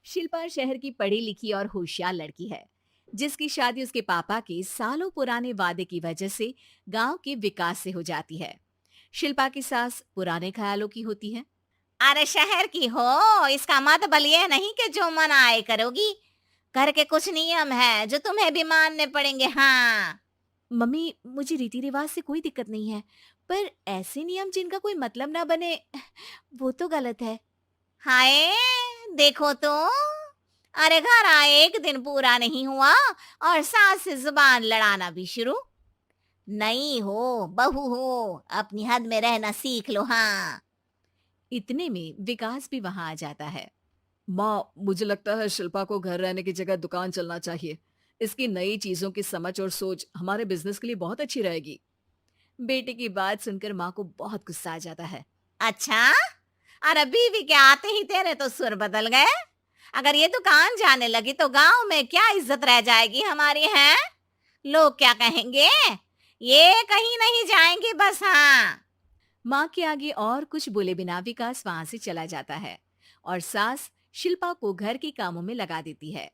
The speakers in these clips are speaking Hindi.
शिल्पा शहर की पढ़ी लिखी और होशियार लड़की है, जिसकी शादी उसके पापा के सालों पुराने वादे की वजह से गांव के विकास से हो जाती है। शिल्पा की सास पुराने ख्यालों की होती है। अरे शहर की हो, इसका मतलब ये नहीं कि जो मन आए करोगी। घर के कुछ नियम है जो तुम्हें भी मानने पड़ेंगे। हाँ। मम्मी, मुझे रीति रिवाज से कोई दिक्कत नहीं है, पर ऐसे नियम जिनका कोई मतलब ना बने, वो तो गलत है। हाय, देखो तो। अरे घर आए एक दिन पूरा नहीं हुआ और सास से जुबान लड़ाना भी शुरू। नहीं हो, बहू हो, अपनी हद में रहना सीख लो। हाँ। इतने में विकास भी वहां आ जाता है। माँ, मुझे लगता है शिल्पा को घर रहने की जगह दुकान चलना चाहिए। इसकी नई चीजों की समझ और सोच हमारे बिजनेस के लिए बहुत अच्छी रहेगी। बेटे की बात सुनकर माँ को बहुत गुस्सा आ जाता है। अच्छा, अरे बीवी के आते ही तेरे तो सुर बदल गए। अगर ये दुकान जाने लगी तो गांव में क्या इज्जत रह जाएगी हमारी है? लोग क्या कहेंगे? ये कहीं नहीं जाएंगी बस। हाँ। माँ के आगे और कुछ बोले बिना विकास वहां से चला जाता है और सास शिल्पा को घर के कामों में लगा देती है।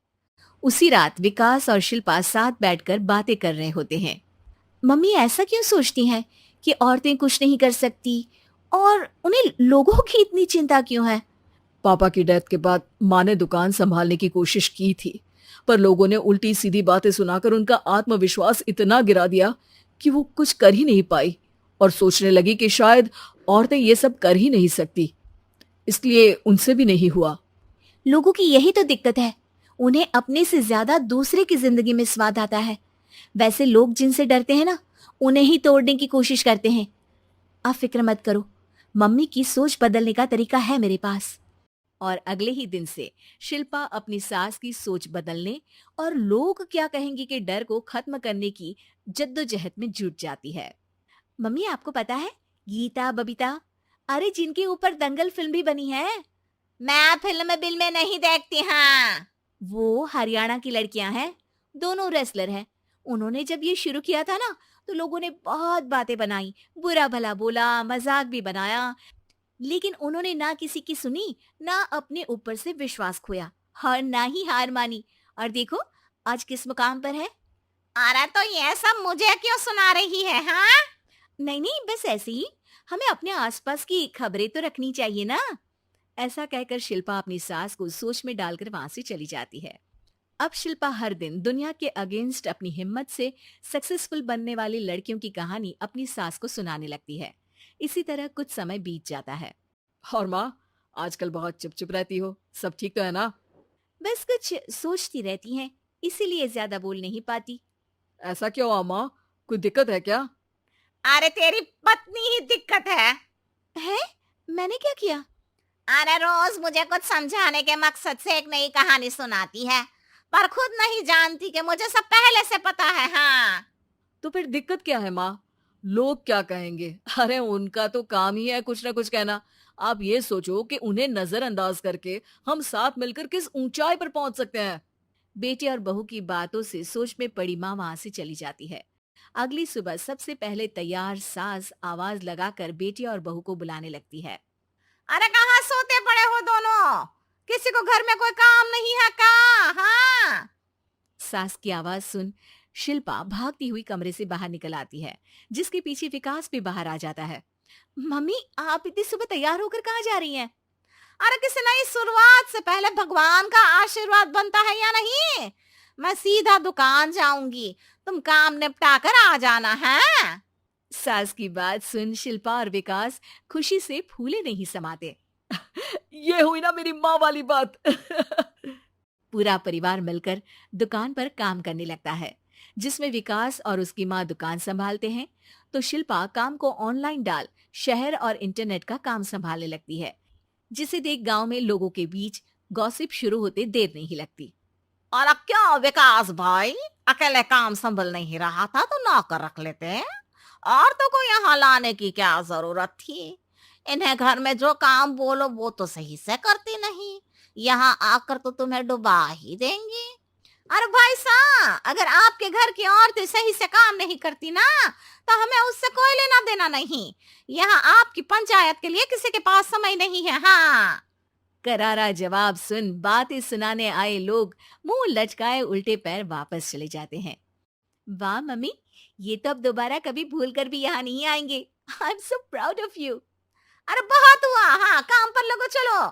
उसी रात विकास और शिल्पा साथ बैठकर बातें कर रहे होते हैं। मम्मी ऐसा क्यों सोचती हैं कि औरतें कुछ नहीं कर सकती, और उन्हें लोगों की इतनी चिंता क्यों है? पापा की डेथ के बाद माँ ने दुकान संभालने की कोशिश की थी, पर लोगों ने उल्टी सीधी बातें सुनाकर उनका आत्मविश्वास इतना गिरा दिया कि वो कुछ कर ही नहीं पाई और सोचने लगी कि शायद औरतें ये सब कर ही नहीं सकती। इसलिए उनसे भी नहीं हुआ। लोगों की यही तो दिक्कत है, उन्हें अपने से ज्यादा दूसरे की जिंदगी में स्वाद आता है। वैसे लोग जिनसे डरते हैं ना, उन्हें ही तोड़ने की कोशिश करते हैं। आप फिक्र मत करो, मम्मी की सोच बदलने का तरीका है मेरे पास। और अगले ही दिन से शिल्पा अपनी सास की सोच बदलने और लोग क्या कहेंगे के डर को खत्म करने की जद्दोजहद में जुट जाती है। मम्मी, आपको पता है, गीता बबीता, अरे जिनके ऊपर दंगल फिल्म भी बनी है, मैं फिल्म बिल में नहीं देखती। हाँ। वो हरियाणा की लड़कियां हैं। दोनों रेसलर हैं। उन्होंने जब ये शुरू किया था ना, तो लोगों ने बहुत बातें बनाई, बुरा भला बोला, मजाक भी बनाया, लेकिन उन्होंने ना किसी की सुनी, ना अपने ऊपर से विश्वास खोया और ना ही हार मानी। और देखो आज किस मुकाम पर है। अरे तो ये सब मुझे क्यों सुना रही है? हाँ। नहीं नहीं, बस ऐसे ही, हमें अपने आसपास की खबरें तो रखनी चाहिए ना। ऐसा कहकर शिल्पा अपनी सास को सोच में डालकर वहां से चली जाती है। अब शिल्पा हर दिन दुनिया के अगेंस्ट अपनी हिम्मत से सक्सेसफुल बनने वाली लड़कियों की कहानी अपनी सास को सुनाने लगती है। इसी तरह कुछ समय बीत जाता है। और माँ, आजकल बहुत चुप चुप रहती हो, सब ठीक तो है ना? बस कुछ सोचती रहती हैं, इसीलिए ज्यादा बोल नहीं पाती। ऐसा क्यों हुआ माँ? कोई दिक्कत है क्या? अरे तेरी पत्नी ही दिक्कत है। है? मैंने क्या किया? अरे रोज मुझे कुछ समझाने के मकसद से एक नई कहानी सुनाती है, पर खुद नहीं जानती कि मुझे सब पहले से पता है। हाँ। तो फिर दिक्कत क्या है माँ? लोग क्या कहेंगे? अरे उनका तो काम ही है कुछ ना कुछ कहना। आप ये सोचो कि उन्हें नजरअंदाज करके हम साथ मिलकर किस ऊंचाई पर पहुंच सकते हैं। बेटे और बहू की बातों से सोच में पड़ी माँ वहां से चली जाती है। अगली सुबह सबसे पहले तैयार सास आवाज लगाकर बेटे और बहू को बुलाने लगती है। अरे कहाँ सोते पड़े हो दोनों? किसी को घर में कोई काम नहीं है का? हाँ। सास की आवाज सुन शिल्पा भागती हुई कमरे से बाहर निकल आती है, जिसके पीछे विकास भी बाहर आ जाता है। मम्मी, आप इतनी सुबह तैयार होकर कहाँ जा रही हैं? अरे किसी नई शुरुआत से पहले भगवान का आशीर्वाद बनता है या नहीं? मैं सीधा दुकान जाऊंगी, तुम काम निपटा कर आ जाना है। सास की बात सुन शिल्पा और विकास खुशी से फूले नहीं समाते। ये हुई ना मेरी माँ वाली बात। पूरा परिवार मिलकर दुकान पर काम करने लगता है, जिसमें विकास और उसकी माँ दुकान संभालते हैं, तो शिल्पा काम को ऑनलाइन डाल शहर और इंटरनेट का काम संभालने लगती है, जिसे देख गांव में लोगों के बीच गॉसिप शुरू होते देर नहीं लगती। और अब क्या विकास भाई, अकेले काम संभल नहीं रहा था तो नौकर रख लेते, और तो को यहाँ लाने की क्या जरूरत थी? इन्हें घर में जो काम बोलो वो तो सही से करती नहीं, यहाँ आकर तो तुम्हें डुबा ही देंगी। अरे भाई सा, अगर आपके घर की औरतें सही से काम नहीं करती ना, तो हमें उससे कोई लेना देना नहीं। यहाँ आपकी पंचायत के लिए किसी के पास समय नहीं है। हाँ। करारा जवाब सुन बातें सुनाने आए लोग मुंह लटकाए उल्टे पैर वापस चले जाते हैं। वाह मम्मी, ये तो अब दोबारा कभी भूल कर भी यहाँ नहीं आएंगे। I am so proud of you. अरे बहुत हुआ, हाँ काम पर लगो चलो।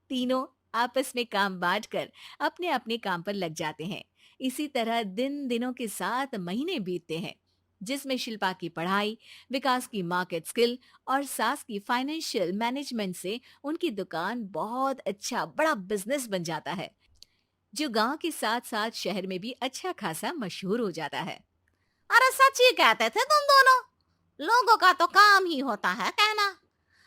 तीनों आपस में काम बांट कर अपने अपने काम पर लग जाते हैं। इसी तरह दिनों के साथ महीने बीतते हैं, जिसमें शिल्पा की पढ़ाई, विकास की मार्केट स्किल और सास की फाइनेंशियल मैनेजमेंट से उनकी दुकान बहुत अच्छा बड़ा बिजनेस बन जाता है, जो गांव के साथ साथ शहर में भी अच्छा खासा मशहूर हो जाता है। अरे सच ही कहते थे तुम दोनों, लोगों का तो काम ही होता है कहना।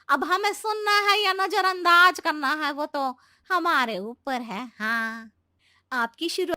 अब हमें सुनना है या नजरअंदाज करना है वो तो हमारे ऊपर है। हाँ आपकी शुरुआत